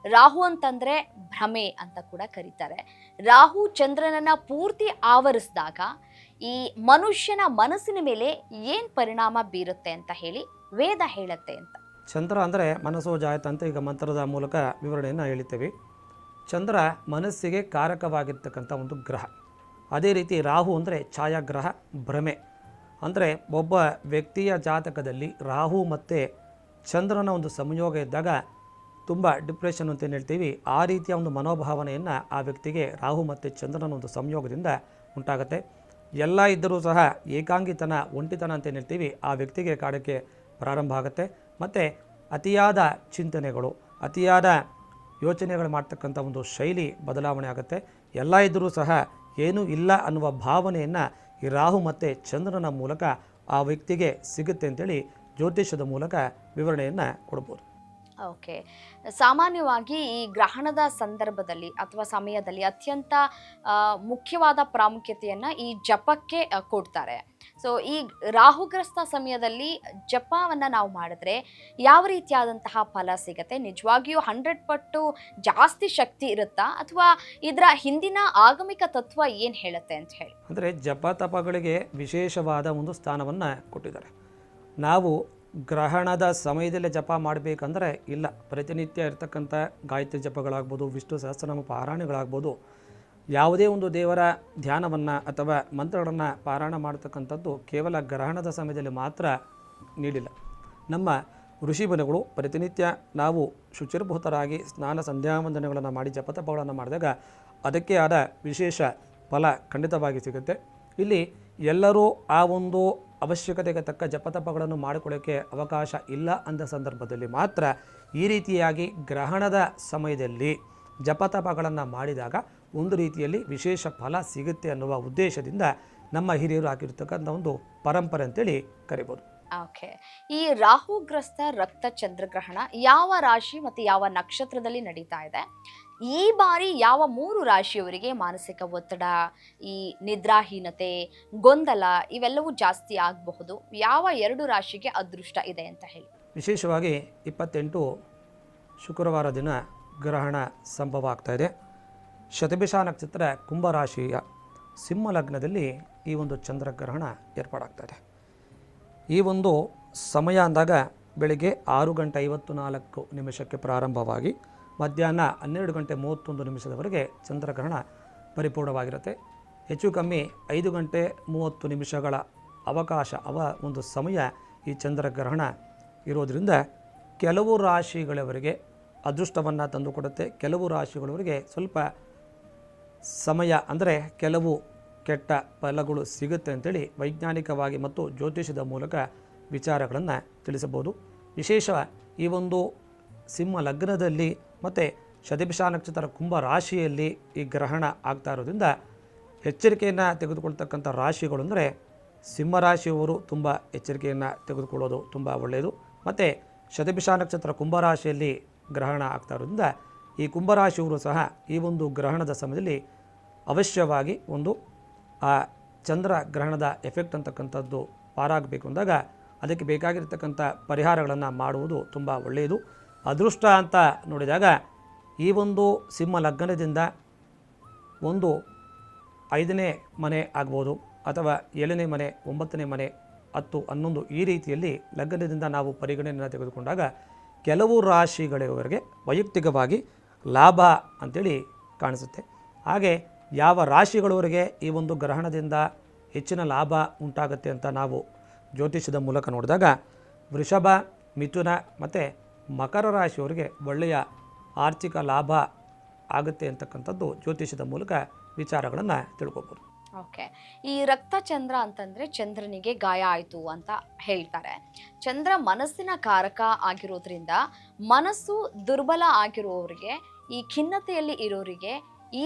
ರಾಹು ಅಂತಂದ್ರೆ ಭ್ರಮೆ ಅಂತ ಕೂಡ ಕರೀತಾರೆ. ರಾಹು ಚಂದ್ರನನ್ನ ಪೂರ್ತಿ ಆವರಿಸಿದಾಗ ಈ ಮನುಷ್ಯನ ಮನಸ್ಸಿನ ಮೇಲೆ ಏನ್ ಪರಿಣಾಮ ಬೀರುತ್ತೆ ಅಂತ ಹೇಳಿ ವೇದ ಹೇಳುತ್ತೆ ಅಂತ. ಚಂದ್ರ ಅಂದರೆ ಮನಸ್ಸೋ ಜಾಯತ ಅಂತ ಈಗ ಮಂತ್ರದ ಮೂಲಕ ವಿವರಣೆಯನ್ನು ಹೇಳಿದ್ದೇವೆ. ಚಂದ್ರ ಮನಸ್ಸಿಗೆ ಕಾರಕವಾಗಿರ್ತಕ್ಕಂಥ ಒಂದು ಗ್ರಹ. ಅದೇ ರೀತಿ ರಾಹು ಅಂದರೆ ಛಾಯಾಗ್ರಹ, ಭ್ರಮೆ. ಅಂದರೆ ಒಬ್ಬ ವ್ಯಕ್ತಿಯ ಜಾತಕದಲ್ಲಿ ರಾಹು ಮತ್ತು ಚಂದ್ರನ ಒಂದು ಸಂಯೋಗ ಇದ್ದಾಗ ತುಂಬ ಡಿಪ್ರೆಷನ್ ಅಂತ ಏನು ಹೇಳ್ತೀವಿ, ಆ ರೀತಿಯ ಒಂದು ಮನೋಭಾವನೆಯನ್ನು ಆ ವ್ಯಕ್ತಿಗೆ ರಾಹು ಮತ್ತು ಚಂದ್ರನ ಒಂದು ಸಂಯೋಗದಿಂದ ಉಂಟಾಗುತ್ತೆ. ಎಲ್ಲ ಇದ್ದರೂ ಸಹ ಏಕಾಂಗಿತನ, ಒಂಟಿತನ ಅಂತ ಏನು ಹೇಳ್ತೀವಿ, ಆ ವ್ಯಕ್ತಿಗೆ ಕಾಡಕ್ಕೆ ಪ್ರಾರಂಭ ಆಗುತ್ತೆ. ಮತ್ತು ಅತಿಯಾದ ಚಿಂತನೆಗಳು, ಅತಿಯಾದ ಯೋಚನೆಗಳು ಮಾಡ್ತಕ್ಕಂಥ ಒಂದು ಶೈಲಿ ಬದಲಾವಣೆ ಆಗುತ್ತೆ. ಎಲ್ಲ ಇದ್ದರೂ ಸಹ ಏನೂ ಇಲ್ಲ ಅನ್ನುವ ಭಾವನೆಯನ್ನು ಈ ರಾಹು ಮತ್ತು ಚಂದ್ರನ ಮೂಲಕ ಆ ವ್ಯಕ್ತಿಗೆ ಸಿಗುತ್ತೆ ಅಂತೇಳಿ ಜ್ಯೋತಿಷ್ಯದ ಮೂಲಕ ವಿವರಣೆಯನ್ನು ಕೊಡ್ಬೋದು. ಓಕೆ, ಸಾಮಾನ್ಯವಾಗಿ ಈ ಗ್ರಹಣದ ಸಂದರ್ಭದಲ್ಲಿ ಅಥವಾ ಸಮಯದಲ್ಲಿ ಅತ್ಯಂತ ಮುಖ್ಯವಾದ ಪ್ರಾಮುಖ್ಯತೆಯನ್ನು ಈ ಜಪಕ್ಕೆ ಕೊಡ್ತಾರೆ. ಸೊ ಈ ರಾಹುಗ್ರಸ್ತ ಸಮಯದಲ್ಲಿ ಜಪವನ್ನು ನಾವು ಮಾಡಿದ್ರೆ ಯಾವ ರೀತಿಯಾದಂತಹ ಫಲ ಸಿಗುತ್ತೆ? ನಿಜವಾಗಿಯೂ 100 ಪಟ್ಟು ಜಾಸ್ತಿ ಶಕ್ತಿ ಇರುತ್ತಾ, ಅಥವಾ ಇದರ ಹಿಂದಿನ ಆಗಮಿಕ ತತ್ವ ಏನು ಹೇಳುತ್ತೆ ಅಂತ ಹೇಳಿ? ಅಂದರೆ ಜಪ ತಪಗಳಿಗೆ ವಿಶೇಷವಾದ ಒಂದು ಸ್ಥಾನವನ್ನು ಕೊಟ್ಟಿದ್ದಾರೆ. ನಾವು ಗ್ರಹಣದ ಸಮಯದಲ್ಲೇ ಜಪ ಮಾಡಬೇಕಂದ್ರೆ ಇಲ್ಲ, ಪ್ರತಿನಿತ್ಯ ಇರತಕ್ಕಂಥ ಗಾಯತ್ರಿ ಜಪಗಳಾಗ್ಬೋದು, ವಿಷ್ಣು ಸಹಸ್ರನಾಮ ಪಾರಾಯಣಗಳಾಗ್ಬೋದು, ಯಾವುದೇ ಒಂದು ದೇವರ ಧ್ಯಾನವನ್ನು ಅಥವಾ ಮಂತ್ರಗಳನ್ನು ಪಾರಾಯಣ ಮಾಡ್ತಕ್ಕಂಥದ್ದು ಕೇವಲ ಗ್ರಹಣದ ಸಮಯದಲ್ಲಿ ಮಾತ್ರ ನೀಡಿಲ್ಲ. ನಮ್ಮ ಋಷಿಮುನಿಗಳು ಪ್ರತಿನಿತ್ಯ ನಾವು ಶುಚಿರ್ಭೂತರಾಗಿ ಸ್ನಾನ ಸಂಧ್ಯಾವಂದನೆಗಳನ್ನು ಮಾಡಿ ಜಪತಪಗಳನ್ನು ಮಾಡಿದಾಗ ಅದಕ್ಕೆ ಆದ ವಿಶೇಷ ಫಲ ಖಂಡಿತವಾಗಿ ಸಿಗುತ್ತೆ. ಇಲ್ಲಿ ಎಲ್ಲರೂ ಆ ಒಂದು ಅವಶ್ಯಕತೆಗೆ ತಕ್ಕ ಜಪತಪಗಳನ್ನು ಮಾಡಿಕೊಳ್ಳೋಕ್ಕೆ ಅವಕಾಶ ಇಲ್ಲ ಅಂದ ಸಂದರ್ಭದಲ್ಲಿ ಮಾತ್ರ ಈ ರೀತಿಯಾಗಿ ಗ್ರಹಣದ ಸಮಯದಲ್ಲಿ ಜಪತಪಗಳನ್ನು ಮಾಡಿದಾಗ ಒಂದು ರೀತಿಯಲ್ಲಿ ವಿಶೇಷ ಫಲ ಸಿಗುತ್ತೆ ಅನ್ನುವ ಉದ್ದೇಶದಿಂದ ನಮ್ಮ ಹಿರಿಯರು ಹಾಕಿರ್ತಕ್ಕಂಥ ಒಂದು ಪರಂಪರೆ ಅಂತೇಳಿ ಕರಿಬೋದು. ಓಕೆ, ಈ ರಾಹುಗ್ರಸ್ತ ರಕ್ತ ಚಂದ್ರಗ್ರಹಣ ಯಾವ ರಾಶಿ ಮತ್ತು ಯಾವ ನಕ್ಷತ್ರದಲ್ಲಿ ನಡೀತಾ ಇದೆ? ಈ ಬಾರಿ ಯಾವ 3 ರಾಶಿಯವರಿಗೆ ಮಾನಸಿಕ ಒತ್ತಡ, ಈ ನಿದ್ರಾಹೀನತೆ, ಗೊಂದಲ ಇವೆಲ್ಲವೂ ಜಾಸ್ತಿ ಆಗಬಹುದು? ಯಾವ 2 ರಾಶಿಗೆ ಅದೃಷ್ಟ ಇದೆ ಅಂತ ಹೇಳಿ? ವಿಶೇಷವಾಗಿ 28 ಶುಕ್ರವಾರ ದಿನ ಗ್ರಹಣ ಸಂಭವ ಆಗ್ತಾ ಇದೆ. ಶತಭಿಷ ನಕ್ಷತ್ರ ಕುಂಭರಾಶಿಯ ಸಿಂಹ ಲಗ್ನದಲ್ಲಿ ಈ ಒಂದು ಚಂದ್ರಗ್ರಹಣ ಏರ್ಪಾಡಾಗ್ತಾ ಇದೆ. ಈ ಒಂದು ಸಮಯ ಅಂದಾಗ ಬೆಳಿಗ್ಗೆ 6:54 ಪ್ರಾರಂಭವಾಗಿ ಮಧ್ಯಾಹ್ನ 12:31 ಚಂದ್ರಗ್ರಹಣ ಪರಿಪೂರ್ಣವಾಗಿರುತ್ತೆ. ಹೆಚ್ಚು ಕಮ್ಮಿ 5:30 ಅವಕಾಶ ಒಂದು ಸಮಯ ಈ ಚಂದ್ರಗ್ರಹಣ ಇರೋದರಿಂದ ಕೆಲವು ರಾಶಿಗಳವರಿಗೆ ಅದೃಷ್ಟವನ್ನು ತಂದುಕೊಡುತ್ತೆ, ಕೆಲವು ರಾಶಿಗಳವರಿಗೆ ಸ್ವಲ್ಪ ಸಮಯ ಅಂದರೆ ಕೆಲವು ಕೆಟ್ಟ ಫಲಗಳು ಸಿಗುತ್ತೆ ಅಂತೇಳಿ ವೈಜ್ಞಾನಿಕವಾಗಿ ಮತ್ತು ಜ್ಯೋತಿಷದ ಮೂಲಕ ವಿಚಾರಗಳನ್ನು ತಿಳಿಸಬಹುದು. ವಿಶೇಷ ಈ ಒಂದು ಸಿಂಹ ಲಗ್ನದಲ್ಲಿ ಮತ್ತು ಶತಭಿಷ ನಕ್ಷತ್ರ ಕುಂಭ ರಾಶಿಯಲ್ಲಿ ಈ ಗ್ರಹಣ ಆಗ್ತಾ ಇರೋದ್ರಿಂದ ಎಚ್ಚರಿಕೆಯನ್ನು ತೆಗೆದುಕೊಳ್ತಕ್ಕಂಥ ರಾಶಿಗಳು ಅಂದರೆ ಸಿಂಹರಾಶಿಯವರು ತುಂಬ ಎಚ್ಚರಿಕೆಯನ್ನು ತೆಗೆದುಕೊಳ್ಳೋದು ತುಂಬ ಒಳ್ಳೆಯದು. ಮತ್ತು ಶತಭಿಷ ನಕ್ಷತ್ರ ಕುಂಭರಾಶಿಯಲ್ಲಿ ಗ್ರಹಣ ಆಗ್ತಾ ಇರೋದ್ರಿಂದ ಈ ಕುಂಭರಾಶಿಯವರು ಸಹ ಈ ಒಂದು ಗ್ರಹಣದ ಸಮಯದಲ್ಲಿ ಅವಶ್ಯವಾಗಿ ಒಂದು ಆ ಚಂದ್ರ ಗ್ರಹಣದ ಎಫೆಕ್ಟ್ ಅಂತಕ್ಕಂಥದ್ದು ಪಾರಾಗಬೇಕು ಅಂದಾಗ ಅದಕ್ಕೆ ಬೇಕಾಗಿರ್ತಕ್ಕಂಥ ಪರಿಹಾರಗಳನ್ನು ಮಾಡುವುದು ತುಂಬ ಒಳ್ಳೆಯದು. ಅದೃಷ್ಟ ಅಂತ ನೋಡಿದಾಗ ಈ ಒಂದು ಸಿಂಹ ಲಗ್ನದಿಂದ ಒಂದು 5ನೇ ಮನೆ ಆಗ್ಬೋದು, ಅಥವಾ 7ನೇ ಮನೆ, 9ನೇ ಮನೆ, 10, 11 ಈ ರೀತಿಯಲ್ಲಿ ಲಗ್ನದಿಂದ ನಾವು ಪರಿಗಣನೆಯನ್ನು ತೆಗೆದುಕೊಂಡಾಗ ಕೆಲವು ರಾಶಿಗಳವರೆಗೆ ವೈಯಕ್ತಿಕವಾಗಿ ಲಾಭ ಅಂಥೇಳಿ ಕಾಣಿಸುತ್ತೆ. ಹಾಗೆ ಯಾವ ರಾಶಿಗಳವರೆಗೆ ಈ ಒಂದು ಗ್ರಹಣದಿಂದ ಹೆಚ್ಚಿನ ಲಾಭ ಉಂಟಾಗುತ್ತೆ ಅಂತ ನಾವು ಜ್ಯೋತಿಷದ ಮೂಲಕ ನೋಡಿದಾಗ ವೃಷಭ, ಮಿಥುನ ಮತ್ತು ಮಕರ ರಾಶಿಯವರಿಗೆ ಒಳ್ಳೆಯ ಆರ್ಥಿಕ ಲಾಭ ಆಗುತ್ತೆ ಅಂತಕ್ಕಂಥದ್ದು ಜ್ಯೋತಿಷದ ಮೂಲಕ ವಿಚಾರಗಳನ್ನು ತಿಳ್ಕೊಬೋದು. ಓಕೆ, ಈ ರಕ್ತ ಚಂದ್ರ ಅಂತಂದ್ರೆ ಚಂದ್ರನಿಗೆ ಗಾಯ ಆಯಿತು ಅಂತ ಹೇಳ್ತಾರೆ. ಚಂದ್ರ ಮನಸ್ಸಿನ ಕಾರಕ ಆಗಿರೋದ್ರಿಂದ ಮನಸ್ಸು ದುರ್ಬಲ ಆಗಿರುವವರಿಗೆ, ಈ ಖಿನ್ನತೆಯಲ್ಲಿ ಇರೋರಿಗೆ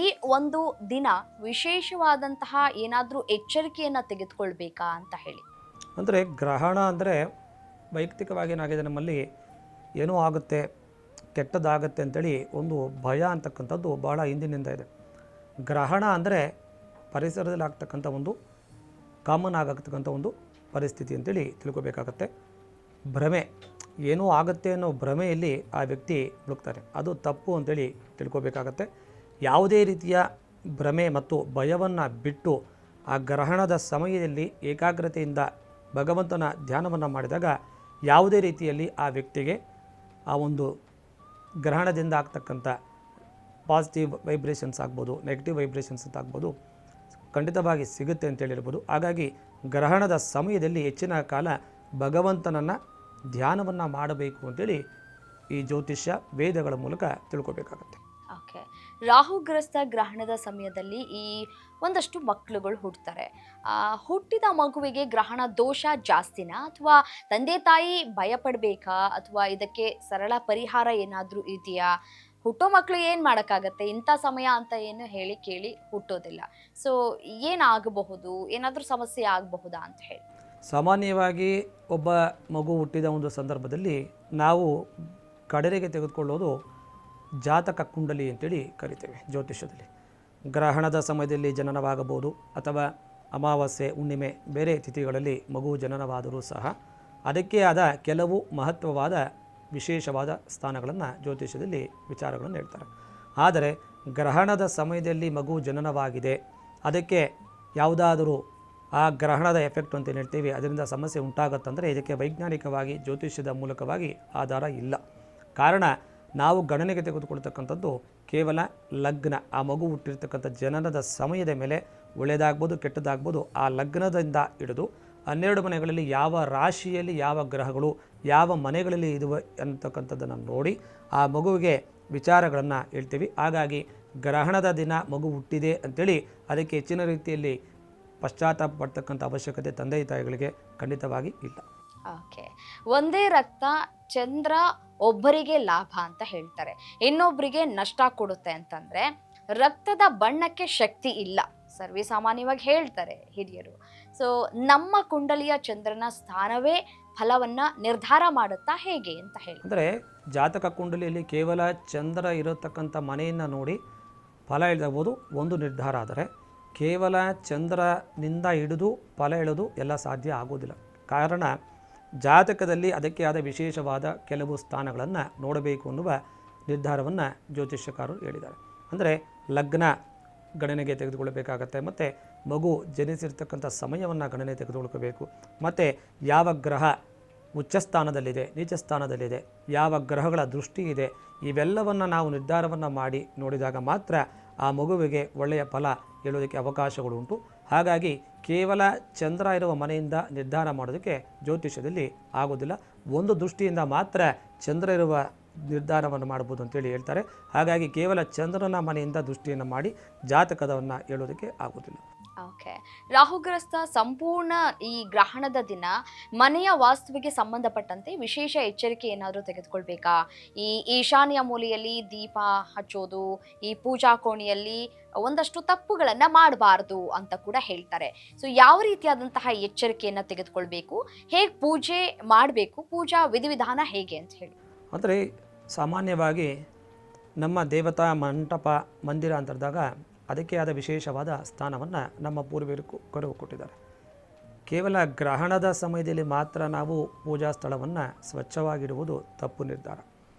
ಈ ಒಂದು ದಿನ ವಿಶೇಷವಾದಂತಹ ಏನಾದರೂ ಎಚ್ಚರಿಕೆಯನ್ನು ತೆಗೆದುಕೊಳ್ಬೇಕಾ ಅಂತ ಹೇಳಿ? ಅಂದರೆ ಗ್ರಹಣ ಅಂದರೆ ವೈಯಕ್ತಿಕವಾಗಿ ಏನಾಗಿದೆ, ನಮ್ಮಲ್ಲಿ ಏನೋ ಆಗುತ್ತೆ, ಕೆಟ್ಟದಾಗತ್ತೆ ಅಂತೇಳಿ ಒಂದು ಭಯ ಅಂತಕ್ಕಂಥದ್ದು ಭಾಳ ಹಿಂದಿನಿಂದ ಇದೆ. ಗ್ರಹಣ ಅಂದರೆ ಪರಿಸರದಲ್ಲಿ ಆಗ್ತಕ್ಕಂಥ ಒಂದು ಕಾಮನ್ ಆಗತಕ್ಕಂಥ ಒಂದು ಪರಿಸ್ಥಿತಿ ಅಂತೇಳಿ ತಿಳ್ಕೊಬೇಕಾಗತ್ತೆ. ಭ್ರಮೆ ಏನೋ ಆಗುತ್ತೆ ಅನ್ನೋ ಭ್ರಮೆಯಲ್ಲಿ ಆ ವ್ಯಕ್ತಿ ಮುಳುಗ್ತಾರೆ, ಅದು ತಪ್ಪು ಅಂತೇಳಿ ತಿಳ್ಕೊಬೇಕಾಗತ್ತೆ. ಯಾವುದೇ ರೀತಿಯ ಭ್ರಮೆ ಮತ್ತು ಭಯವನ್ನು ಬಿಟ್ಟು ಆ ಗ್ರಹಣದ ಸಮಯದಲ್ಲಿ ಏಕಾಗ್ರತೆಯಿಂದ ಭಗವಂತನ ಧ್ಯಾನವನ್ನು ಮಾಡಿದಾಗ ಯಾವುದೇ ರೀತಿಯಲ್ಲಿ ಆ ವ್ಯಕ್ತಿಗೆ ಆ ಒಂದು ಗ್ರಹಣದಿಂದ ಆಗ್ತಕ್ಕಂಥ ಪಾಸಿಟಿವ್ ವೈಬ್ರೇಷನ್ಸ್ ಆಗ್ಬೋದು, ನೆಗೆಟಿವ್ ವೈಬ್ರೇಷನ್ಸ್ ಅಂತ ಆಗ್ಬೋದು, ಖಂಡಿತವಾಗಿ ಸಿಗುತ್ತೆ ಅಂತೇಳಿರ್ಬೋದು. ಹಾಗಾಗಿ ಗ್ರಹಣದ ಸಮಯದಲ್ಲಿ ಹೆಚ್ಚಿನ ಕಾಲ ಭಗವಂತನನ್ನು ಧ್ಯಾನವನ್ನು ಮಾಡಬೇಕು ಅಂತೇಳಿ ಈ ಜ್ಯೋತಿಷ್ಯ ವೇದಗಳ ಮೂಲಕ ತಿಳ್ಕೊಬೇಕಾಗತ್ತೆ. ಓಕೆ, ರಾಹುಗ್ರಸ್ತ ಗ್ರಹಣದ ಸಮಯದಲ್ಲಿ ಈ ಒಂದಷ್ಟು ಮಕ್ಕಳುಗಳು ಹುಟ್ಟುತ್ತಾರೆ. ಹುಟ್ಟಿದ ಮಗುವಿಗೆ ಗ್ರಹಣ ದೋಷ ಜಾಸ್ತಿನಾ ಅಥವಾ ತಂದೆ ತಾಯಿ ಭಯಪಡಬೇಕಾ ಅಥವಾ ಇದಕ್ಕೆ ಸರಳ ಪರಿಹಾರ ಏನಾದರೂ ಇದೆಯಾ? ಹುಟ್ಟೋ ಮಕ್ಕಳು ಏನು ಮಾಡೋಕ್ಕಾಗತ್ತೆ, ಇಂಥ ಸಮಯ ಅಂತ ಏನು ಹೇಳಿ ಕೇಳಿ ಹುಟ್ಟೋದಿಲ್ಲ. ಸೊ ಏನಾಗಬಹುದು, ಏನಾದರೂ ಸಮಸ್ಯೆ ಆಗಬಹುದಾ ಅಂತ ಹೇಳಿ? ಸಾಮಾನ್ಯವಾಗಿ ಒಬ್ಬ ಮಗು ಹುಟ್ಟಿದ ಒಂದು ಸಂದರ್ಭದಲ್ಲಿ ನಾವು ಕಡೆಗೆ ತೆಗೆದುಕೊಳ್ಳೋದು ಜಾತಕ ಕುಂಡಲಿ ಅಂತೇಳಿ ಕರಿತೇವೆ ಜ್ಯೋತಿಷ್ಯದಲ್ಲಿ. ಗ್ರಹಣದ ಸಮಯದಲ್ಲಿ ಜನನವಾಗಬಹುದು ಅಥವಾ ಅಮಾವಾಸ್ಯೆ, ಹುಣ್ಣಿಮೆ, ಬೇರೆ ತಿಥಿಗಳಲ್ಲಿ ಮಗು ಜನನವಾದರೂ ಸಹ ಅದಕ್ಕೆ ಆದ ಕೆಲವು ಮಹತ್ವವಾದ ವಿಶೇಷವಾದ ಸ್ಥಾನಗಳನ್ನು ಜ್ಯೋತಿಷ್ಯದಲ್ಲಿ ವಿಚಾರಗಳನ್ನು ಹೇಳ್ತಾರೆ. ಆದರೆ ಗ್ರಹಣದ ಸಮಯದಲ್ಲಿ ಮಗು ಜನನವಾಗಿದೆ, ಅದಕ್ಕೆ ಯಾವುದಾದರೂ ಆ ಗ್ರಹಣದ ಎಫೆಕ್ಟ್ ಅಂತ ಏನು ಹೇಳ್ತೀವಿ ಅದರಿಂದ ಸಮಸ್ಯೆ ಉಂಟಾಗುತ್ತಂದರೆ ಇದಕ್ಕೆ ವೈಜ್ಞಾನಿಕವಾಗಿ ಜ್ಯೋತಿಷ್ಯದ ಮೂಲಕವಾಗಿ ಆಧಾರ ಇಲ್ಲ. ಕಾರಣ ನಾವು ಗಣನೆಗೆ ತೆಗೆದುಕೊಳ್ತಕ್ಕಂಥದ್ದು ಕೇವಲ ಲಗ್ನ, ಆ ಮಗು ಹುಟ್ಟಿರ್ತಕ್ಕಂಥ ಜನನದ ಸಮಯದ ಮೇಲೆ ಒಳ್ಳೆಯದಾಗ್ಬೋದು ಕೆಟ್ಟದಾಗ್ಬೋದು, ಆ ಲಗ್ನದಿಂದ ಹಿಡಿದು 12 ಮನೆಗಳಲ್ಲಿ ಯಾವ ರಾಶಿಯಲ್ಲಿ ಯಾವ ಗ್ರಹಗಳು ಯಾವ ಮನೆಗಳಲ್ಲಿ ಇದುವೆ ಅಂತಕ್ಕಂಥದ್ದನ್ನು ನೋಡಿ ಆ ಮಗುವಿಗೆ ವಿಚಾರಗಳನ್ನು ಹೇಳ್ತೀವಿ. ಹಾಗಾಗಿ ಗ್ರಹಣದ ದಿನ ಮಗು ಹುಟ್ಟಿದೆ ಅಂಥೇಳಿ ಅದಕ್ಕೆ ಹೆಚ್ಚಿನ ರೀತಿಯಲ್ಲಿ ಪಶ್ಚಾತ್ತಾಪ ಪಡ್ತಕ್ಕಂಥ ಅವಶ್ಯಕತೆ ತಂದೆ ತಾಯಿಗಳಿಗೆ ಖಂಡಿತವಾಗಿ ಇಲ್ಲ. ಓಕೆ, ಒಂದೇ ರಕ್ತ ಚಂದ್ರ ಒಬ್ಬರಿಗೆ ಲಾಭ ಅಂತ ಹೇಳ್ತಾರೆ, ಇನ್ನೊಬ್ಬರಿಗೆ ನಷ್ಟ ಕೊಡುತ್ತೆ ಅಂತಂದ್ರೆ ರಕ್ತದ ಬಣ್ಣಕ್ಕೆ ಶಕ್ತಿ ಇಲ್ಲ, ಸರ್ವೇ ಸಾಮಾನ್ಯವಾಗಿ ಹೇಳ್ತಾರೆ ಹಿರಿಯರು. ಸೊ ನಮ್ಮ ಕುಂಡಲಿಯ ಚಂದ್ರನ ಸ್ಥಾನವೇ ಫಲವನ್ನ ನಿರ್ಧಾರ ಮಾಡುತ್ತಾ ಹೇಗೆ ಅಂತ ಹೇಳಿ? ಅಂದರೆ ಜಾತಕ ಕುಂಡಲಿಯಲ್ಲಿ ಕೇವಲ ಚಂದ್ರ ಇರತಕ್ಕಂಥ ಮನೆಯನ್ನು ನೋಡಿ ಫಲ ಹೇಳ್ಬೋದು ಒಂದು ನಿರ್ಧಾರ. ಆದರೆ ಕೇವಲ ಚಂದ್ರನಿಂದ ಹಿಡಿದು ಫಲ ಹೇಳೋದು ಎಲ್ಲ ಸಾಧ್ಯ ಆಗೋದಿಲ್ಲ. ಕಾರಣ ಜಾತಕದಲ್ಲಿ ಅದಕ್ಕೆ ಆದ ವಿಶೇಷವಾದ ಕೆಲವು ಸ್ಥಾನಗಳನ್ನು ನೋಡಬೇಕು ಅನ್ನುವ ನಿರ್ಧಾರವನ್ನು ಜ್ಯೋತಿಷ್ಯಕಾರರು ಹೇಳಿದ್ದಾರೆ. ಅಂದರೆ ಲಗ್ನ ಗಣನೆಗೆ ತೆಗೆದುಕೊಳ್ಳಬೇಕಾಗತ್ತೆ, ಮತ್ತು ಮಗು ಜನಿಸಿರ್ತಕ್ಕಂಥ ಸಮಯವನ್ನು ಗಣನೆ ತೆಗೆದುಕೊಳ್ಬೇಕು, ಮತ್ತು ಯಾವ ಗ್ರಹ ಉಚ್ಚಸ್ಥಾನದಲ್ಲಿದೆ ನೀಚ ಸ್ಥಾನದಲ್ಲಿದೆ, ಯಾವ ಗ್ರಹಗಳ ದೃಷ್ಟಿ ಇದೆ, ಇವೆಲ್ಲವನ್ನು ನಾವು ನಿರ್ಧಾರವನ್ನು ಮಾಡಿ ನೋಡಿದಾಗ ಮಾತ್ರ ಆ ಮಗುವಿಗೆ ಒಳ್ಳೆಯ ಫಲ ಹೇಳೋದಕ್ಕೆ ಅವಕಾಶಗಳು ಉಂಟು. ಹಾಗಾಗಿ ಕೇವಲ ಚಂದ್ರ ಇರುವ ಮನೆಯಿಂದ ನಿರ್ಧಾರ ಮಾಡೋದಕ್ಕೆ ಜ್ಯೋತಿಷ್ಯದಲ್ಲಿ ಆಗೋದಿಲ್ಲ. ಒಂದು ದೃಷ್ಟಿಯಿಂದ ಮಾತ್ರ ಚಂದ್ರ ಇರುವ ನಿರ್ಧಾರವನ್ನು ಮಾಡ್ಬೋದು ಅಂತೇಳಿ ಹೇಳ್ತಾರೆ. ಹಾಗಾಗಿ ಕೇವಲ ಚಂದ್ರನ ಮನೆಯಿಂದ ದೃಷ್ಟಿಯನ್ನು ಮಾಡಿ ಜಾತಕದವನ್ನು ಹೇಳೋದಕ್ಕೆ ಆಗೋದಿಲ್ಲ. ಓಕೆ, ರಾಹುಗ್ರಸ್ತ ಸಂಪೂರ್ಣ ಈ ಗ್ರಹಣದ ದಿನ ಮನೆಯ ವಾಸ್ತುವಿಗೆ ಸಂಬಂಧಪಟ್ಟಂತೆ ವಿಶೇಷ ಎಚ್ಚರಿಕೆ ಏನಾದರೂ ತೆಗೆದುಕೊಳ್ಬೇಕಾ? ಈ ಈಶಾನ್ಯ ಮೂಲೆಯಲ್ಲಿ ದೀಪ ಹಚ್ಚೋದು, ಈ ಪೂಜಾ ಕೋಣೆಯಲ್ಲಿ ಒಂದಷ್ಟು ತಪ್ಪುಗಳನ್ನು ಮಾಡಬಾರ್ದು ಅಂತ ಕೂಡ ಹೇಳ್ತಾರೆ. ಸೊ ಯಾವ ರೀತಿಯಾದಂತಹ ಎಚ್ಚರಿಕೆಯನ್ನು ತೆಗೆದುಕೊಳ್ಬೇಕು, ಹೇಗೆ ಪೂಜೆ ಮಾಡಬೇಕು, ಪೂಜಾ ವಿಧಿವಿಧಾನ ಹೇಗೆ ಅಂತ ಹೇಳಿ? ಅಂದರೆ ಸಾಮಾನ್ಯವಾಗಿ ನಮ್ಮ ದೇವತಾ ಮಂಟಪ ಮಂದಿರ ಅಂತಂದಾಗ ಅದಕ್ಕೆ ಆದ ವಿಶೇಷವಾದ ಸ್ಥಾನವನ್ನು ನಮ್ಮ ಪೂರ್ವಿಕರು ಕೊಟ್ಟಿದ್ದಾರೆ. ಕೇವಲ ಗ್ರಹಣದ ಸಮಯದಲ್ಲಿ ಮಾತ್ರ ನಾವು ಪೂಜಾ ಸ್ಥಳವನ್ನು ಸ್ವಚ್ಛವಾಗಿಡುವುದು ತಪ್ಪು ನಿರ್ಧಾರ.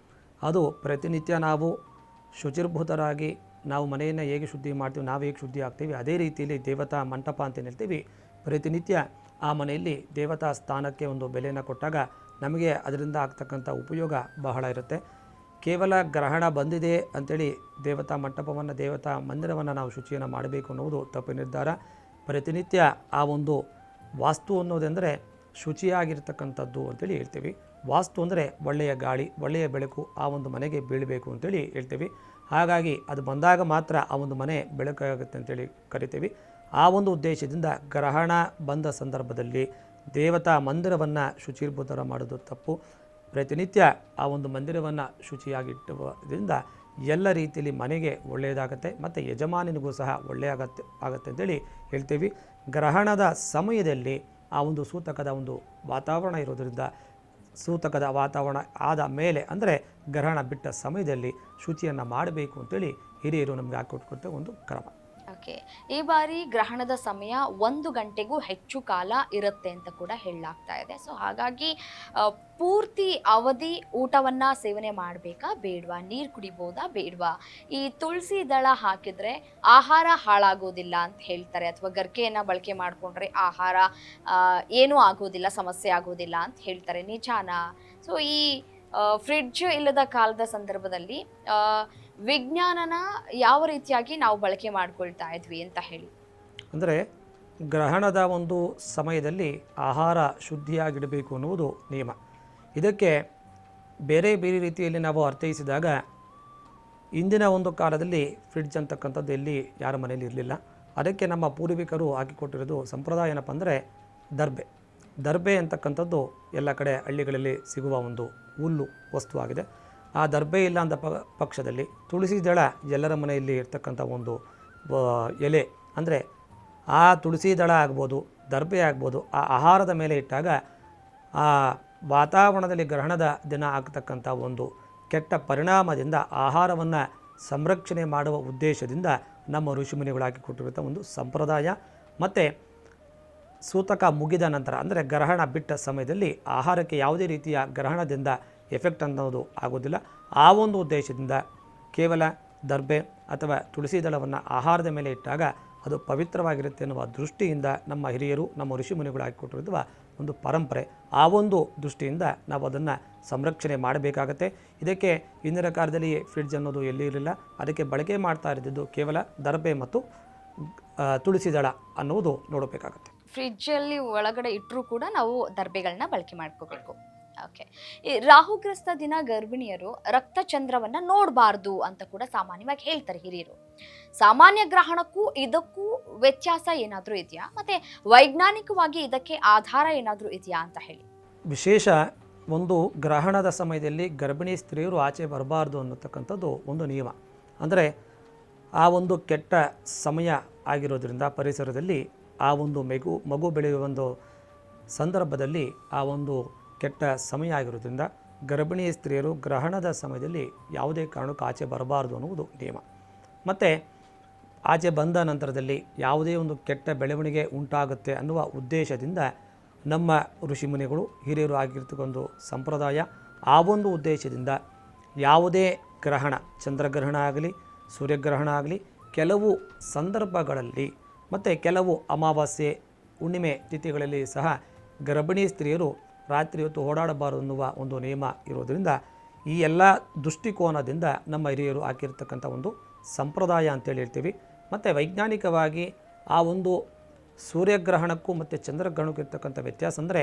ಅದು ಪ್ರತಿನಿತ್ಯ ನಾವು ಶುಚಿರ್ಭೂತರಾಗಿ ನಾವು ಮನೆಯನ್ನು ಹೇಗೆ ಶುದ್ಧಿ ಮಾಡ್ತೀವಿ, ನಾವು ಹೇಗೆ ಶುದ್ಧಿ ಆಗ್ತೀವಿ, ಅದೇ ರೀತಿಯಲ್ಲಿ ದೇವತಾ ಮಂಟಪ ಅಂತ ಹೇಳ್ತೀವಿ. ಪ್ರತಿನಿತ್ಯ ಆ ಮನೆಯಲ್ಲಿ ದೇವತಾ ಸ್ಥಾನಕ್ಕೆ ಒಂದು ಬೆಲೆಯನ್ನು ಕೊಟ್ಟಾಗ ನಮಗೆ ಅದರಿಂದ ಆಗ್ತಕ್ಕಂಥ ಉಪಯೋಗ ಬಹಳ ಇರುತ್ತೆ. ಕೇವಲ ಗ್ರಹಣ ಬಂದಿದೆ ಅಂಥೇಳಿ ದೇವತಾ ಮಂಟಪವನ್ನು ದೇವತಾ ಮಂದಿರವನ್ನು ನಾವು ಶುಚಿಯನ್ನು ಮಾಡಬೇಕು ಅನ್ನೋದು ತಪ್ಪು ನಿರ್ಧಾರ. ಪ್ರತಿನಿತ್ಯ ಆ ಒಂದು ವಾಸ್ತು ಅನ್ನೋದೆಂದರೆ ಶುಚಿಯಾಗಿರ್ತಕ್ಕಂಥದ್ದು ಅಂತೇಳಿ ಹೇಳ್ತೀವಿ. ವಾಸ್ತು ಅಂದರೆ ಒಳ್ಳೆಯ ಗಾಳಿ ಒಳ್ಳೆಯ ಬೆಳಕು ಆ ಒಂದು ಮನೆಗೆ ಬೀಳಬೇಕು ಅಂತೇಳಿ ಹೇಳ್ತೀವಿ. ಹಾಗಾಗಿ ಅದು ಬಂದಾಗ ಮಾತ್ರ ಆ ಒಂದು ಮನೆ ಬೆಳಕಾಗುತ್ತೆ ಅಂತೇಳಿ ಕರಿತೀವಿ. ಆ ಒಂದು ಉದ್ದೇಶದಿಂದ ಗ್ರಹಣ ಬಂದ ಸಂದರ್ಭದಲ್ಲಿ ದೇವತಾ ಮಂದಿರವನ್ನು ಶುಚಿರ್ಭೂತರ ಮಾಡೋದು ತಪ್ಪು. ಪ್ರತಿನಿತ್ಯ ಆ ಒಂದು ಮಂದಿರವನ್ನು ಶುಚಿಯಾಗಿಟ್ಟುವುದರಿಂದ ಎಲ್ಲ ರೀತಿಯಲ್ಲಿ ಮನೆಗೆ ಒಳ್ಳೆಯದಾಗತ್ತೆ ಮತ್ತು ಯಜಮಾನಿನಿಗೂ ಸಹ ಆಗುತ್ತೆ ಅಂತೇಳಿ ಹೇಳ್ತೀವಿ. ಗ್ರಹಣದ ಸಮಯದಲ್ಲಿ ಆ ಒಂದು ಸೂತಕದ ಒಂದು ವಾತಾವರಣ ಇರೋದರಿಂದ ಸೂತಕದ ವಾತಾವರಣ ಆದ ಮೇಲೆ ಅಂದರೆ ಗ್ರಹಣ ಬಿಟ್ಟ ಸಮಯದಲ್ಲಿ ಶುಚಿಯನ್ನು ಮಾಡಬೇಕು ಅಂತೇಳಿ ಹಿರಿಯರು ನಮಗೆ ಹಾಕಿಕೊಟ್ಟ ಒಂದು ಕ್ರಮ. ಓಕೆ, ಈ ಬಾರಿ ಗ್ರಹಣದ ಸಮಯ 1 ಗಂಟೆಗೂ ಹೆಚ್ಚು ಕಾಲ ಇರುತ್ತೆ ಅಂತ ಕೂಡ ಹೇಳಲಾಗ್ತಾ ಇದೆ. ಸೊ ಹಾಗಾಗಿ ಪೂರ್ತಿ ಅವಧಿ ಊಟವನ್ನ ಸೇವನೆ ಮಾಡಬೇಕಾ ಬೇಡವಾ, ನೀರು ಕುಡಿಬೋದಾ ಬೇಡವಾ, ಈ ತುಳಸಿ ದಳ ಹಾಕಿದ್ರೆ ಆಹಾರ ಹಾಳಾಗೋದಿಲ್ಲ ಅಂತ ಹೇಳ್ತಾರೆ, ಅಥವಾ ಗರ್ಕೆಯನ್ನ ಬಳಕೆ ಮಾಡಿಕೊಂಡ್ರೆ ಆಹಾರ ಏನೂ ಆಗೋದಿಲ್ಲ, ಸಮಸ್ಯೆ ಆಗೋದಿಲ್ಲ ಅಂತ ಹೇಳ್ತಾರೆ, ನಿಜಾನಾ? ಸೊ ಈ ಫ್ರಿಡ್ಜ್ ಇಲ್ಲದ ಕಾಲದ ಸಂದರ್ಭದಲ್ಲಿ ವಿಜ್ಞಾನನ ಯಾವ ರೀತಿಯಾಗಿ ನಾವು ಬಳಕೆ ಮಾಡ್ಕೊಳ್ತಾ ಇದ್ವಿ ಅಂತ ಹೇಳಿ. ಅಂದರೆ ಗ್ರಹಣದ ಒಂದು ಸಮಯದಲ್ಲಿ ಆಹಾರ ಶುದ್ಧಿಯಾಗಿಡಬೇಕು ಅನ್ನುವುದು ನಿಯಮ. ಇದಕ್ಕೆ ಬೇರೆ ಬೇರೆ ರೀತಿಯಲ್ಲಿ ನಾವು ಅರ್ಥೈಸಿದಾಗ, ಇಂದಿನ ಒಂದು ಕಾಲದಲ್ಲಿ ಫ್ರಿಡ್ಜ್ ಅಂತಕ್ಕಂಥದ್ದು ಎಲ್ಲಿ ಯಾರ ಮನೆಯಲ್ಲಿ ಇರಲಿಲ್ಲ. ಅದಕ್ಕೆ ನಮ್ಮ ಪೂರ್ವಿಕರು ಹಾಕಿಕೊಟ್ಟಿರೋದು ಸಂಪ್ರದಾಯ ಏನಪ್ಪ ಅಂದರೆ ದರ್ಬೆ ಅಂತಕ್ಕಂಥದ್ದು ಎಲ್ಲ ಕಡೆ ಹಳ್ಳಿಗಳಲ್ಲಿ ಸಿಗುವ ಒಂದು ಹುಲ್ಲು ವಸ್ತು ಆಗಿದೆ. ಆ ದರ್ಬೆ ಇಲ್ಲ ಅಂದ ಪಕ್ಷದಲ್ಲಿ ತುಳಸಿ ದಳ ಎಲ್ಲರ ಮನೆಯಲ್ಲಿ ಇರ್ತಕ್ಕಂಥ ಒಂದು ಎಲೆ, ಅಂದರೆ ಆ ತುಳಸಿ ದಳ ಆಗ್ಬೋದು, ದರ್ಬೆ ಆಗ್ಬೋದು, ಆ ಆಹಾರದ ಮೇಲೆ ಇಟ್ಟಾಗ ಆ ವಾತಾವರಣದಲ್ಲಿ ಗ್ರಹಣದ ದಿನ ಆಗ್ತಕ್ಕಂಥ ಒಂದು ಕೆಟ್ಟ ಪರಿಣಾಮದಿಂದ ಆಹಾರವನ್ನು ಸಂರಕ್ಷಣೆ ಮಾಡುವ ಉದ್ದೇಶದಿಂದ ನಮ್ಮ ಋಷಿಮುನಿಗಳು ಹಾಕಿಕೊಟ್ಟಿರುವಂಥ ಒಂದು ಸಂಪ್ರದಾಯ. ಮತ್ತು ಸೂತಕ ಮುಗಿದ ನಂತರ, ಅಂದರೆ ಗ್ರಹಣ ಬಿಟ್ಟ ಸಮಯದಲ್ಲಿ ಆಹಾರಕ್ಕೆ ಯಾವುದೇ ರೀತಿಯ ಗ್ರಹಣದಿಂದ ಎಫೆಕ್ಟ್ ಅನ್ನೋದು ಆಗೋದಿಲ್ಲ. ಆ ಒಂದು ಉದ್ದೇಶದಿಂದ ಕೇವಲ ದರ್ಬೆ ಅಥವಾ ತುಳಸಿ ದಳವನ್ನು ಆಹಾರದ ಮೇಲೆ ಇಟ್ಟಾಗ ಅದು ಪವಿತ್ರವಾಗಿರುತ್ತೆ ಎನ್ನುವ ದೃಷ್ಟಿಯಿಂದ ನಮ್ಮ ಹಿರಿಯರು, ನಮ್ಮ ಋಷಿಮುನಿಗಳು ಹಾಕಿಕೊಟ್ಟಿರುವ ಒಂದು ಪರಂಪರೆ. ಆ ಒಂದು ದೃಷ್ಟಿಯಿಂದ ನಾವು ಅದನ್ನು ಸಂರಕ್ಷಣೆ ಮಾಡಬೇಕಾಗತ್ತೆ. ಇದಕ್ಕೆ ಇಂದಿನ ಕಾಲದಲ್ಲಿ ಫ್ರಿಡ್ಜ್ ಅನ್ನೋದು ಎಲ್ಲಿ ಇರಲಿಲ್ಲ. ಅದಕ್ಕೆ ಬಳಕೆ ಮಾಡ್ತಾ ಇದ್ದಿದ್ದು ಕೇವಲ ದರ್ಬೆ ಮತ್ತು ತುಳಸಿ ದಳ ಅನ್ನುವುದು ನೋಡಬೇಕಾಗತ್ತೆ. ಫ್ರಿಡ್ಜಲ್ಲಿ ಒಳಗಡೆ ಇಟ್ಟರೂ ಕೂಡ ನಾವು ದರ್ಬೆಗಳನ್ನ ಬಳಕೆ ಮಾಡ್ಕೋಬೇಕು. ಓಕೆ, ಈ ರಾಹುಗ್ರಸ್ತ ದಿನ ಗರ್ಭಿಣಿಯರು ರಕ್ತಚಂದ್ರವನ್ನ ನೋಡಬಾರ್ದು ಅಂತ ಕೂಡ ಸಾಮಾನ್ಯವಾಗಿ ಹೇಳ್ತಾರೆ ಹಿರಿಯರು. ಸಾಮಾನ್ಯ ಗ್ರಹಣಕ್ಕೂ ಇದಕ್ಕೂ ವ್ಯತ್ಯಾಸ ಏನಾದರೂ ಇದೆಯಾ, ಮತ್ತೆ ವೈಜ್ಞಾನಿಕವಾಗಿ ಇದಕ್ಕೆ ಆಧಾರ ಏನಾದರೂ ಇದೆಯಾ ಅಂತ ಹೇಳಿ. ವಿಶೇಷ ಒಂದು ಗ್ರಹಣದ ಸಮಯದಲ್ಲಿ ಗರ್ಭಿಣಿ ಸ್ತ್ರೀಯರು ಆಚೆ ಬರಬಾರ್ದು ಅನ್ನತಕ್ಕಂಥದ್ದು ಒಂದು ನಿಯಮ. ಅಂದರೆ ಆ ಒಂದು ಕೆಟ್ಟ ಸಮಯ ಆಗಿರೋದ್ರಿಂದ ಪರಿಸರದಲ್ಲಿ ಆ ಒಂದು ಮಗು ಬೆಳೆಯುವ ಒಂದು ಸಂದರ್ಭದಲ್ಲಿ ಆ ಒಂದು ಕೆಟ್ಟ ಸಮಯ ಆಗಿರೋದ್ರಿಂದ ಗರ್ಭಿಣಿ ಸ್ತ್ರೀಯರು ಗ್ರಹಣದ ಸಮಯದಲ್ಲಿ ಯಾವುದೇ ಕಾರಣಕ್ಕೂ ಆಚೆ ಬರಬಾರ್ದು ಅನ್ನುವುದು ನಿಯಮ. ಮತ್ತು ಆಚೆ ಬಂದ ನಂತರದಲ್ಲಿ ಯಾವುದೇ ಒಂದು ಕೆಟ್ಟ ಬೆಳವಣಿಗೆ ಉಂಟಾಗುತ್ತೆ ಅನ್ನುವ ಉದ್ದೇಶದಿಂದ ನಮ್ಮ ಋಷಿಮುನಿಗಳು ಹಿರಿಯರು ಆಗಿರ್ತಕ್ಕಂಥ ಸಂಪ್ರದಾಯ. ಆ ಒಂದು ಉದ್ದೇಶದಿಂದ ಯಾವುದೇ ಗ್ರಹಣ, ಚಂದ್ರಗ್ರಹಣ ಆಗಲಿ ಸೂರ್ಯಗ್ರಹಣ ಆಗಲಿ, ಕೆಲವು ಸಂದರ್ಭಗಳಲ್ಲಿ ಮತ್ತು ಕೆಲವು ಅಮಾವಾಸ್ಯೆ ಹುಣ್ಣಿಮೆ ತಿಥಿಗಳಲ್ಲಿ ಸಹ ಗರ್ಭಿಣಿ ಸ್ತ್ರೀಯರು ರಾತ್ರಿ ಹೊತ್ತು ಓಡಾಡಬಾರದು ಅನ್ನುವ ಒಂದು ನಿಯಮ ಇರೋದರಿಂದ ಈ ಎಲ್ಲ ದೃಷ್ಟಿಕೋನದಿಂದ ನಮ್ಮ ಹಿರಿಯರು ಹಾಕಿರ್ತಕ್ಕಂಥ ಒಂದು ಸಂಪ್ರದಾಯ ಅಂತೇಳಿ ಹೇಳ್ತೀವಿ. ಮತ್ತು ವೈಜ್ಞಾನಿಕವಾಗಿ ಆ ಒಂದು ಸೂರ್ಯಗ್ರಹಣಕ್ಕೂ ಮತ್ತು ಚಂದ್ರಗ್ರಹಣಕ್ಕೂ ಇರ್ತಕ್ಕಂಥ ವ್ಯತ್ಯಾಸ ಅಂದರೆ,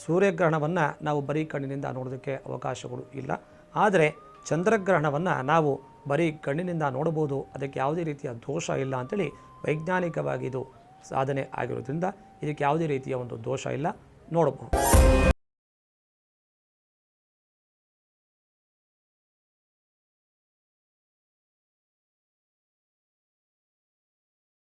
ಸೂರ್ಯಗ್ರಹಣವನ್ನು ನಾವು ಬರೀ ಕಣ್ಣಿನಿಂದ ನೋಡೋದಕ್ಕೆ ಅವಕಾಶಗಳು ಇಲ್ಲ. ಆದರೆ ಚಂದ್ರಗ್ರಹಣವನ್ನು ನಾವು ಬರೀ ಕಣ್ಣಿನಿಂದ ನೋಡ್ಬೋದು, ಅದಕ್ಕೆ ಯಾವುದೇ ರೀತಿಯ ದೋಷ ಇಲ್ಲ ಅಂಥೇಳಿ ವೈಜ್ಞಾನಿಕವಾಗಿ ಇದು ಸಾಧನೆ ಆಗಿರೋದ್ರಿಂದ ಇದಕ್ಕೆ ಯಾವುದೇ ರೀತಿಯ ಒಂದು ದೋಷ ಇಲ್ಲ, ನೋಡಬಹುದು.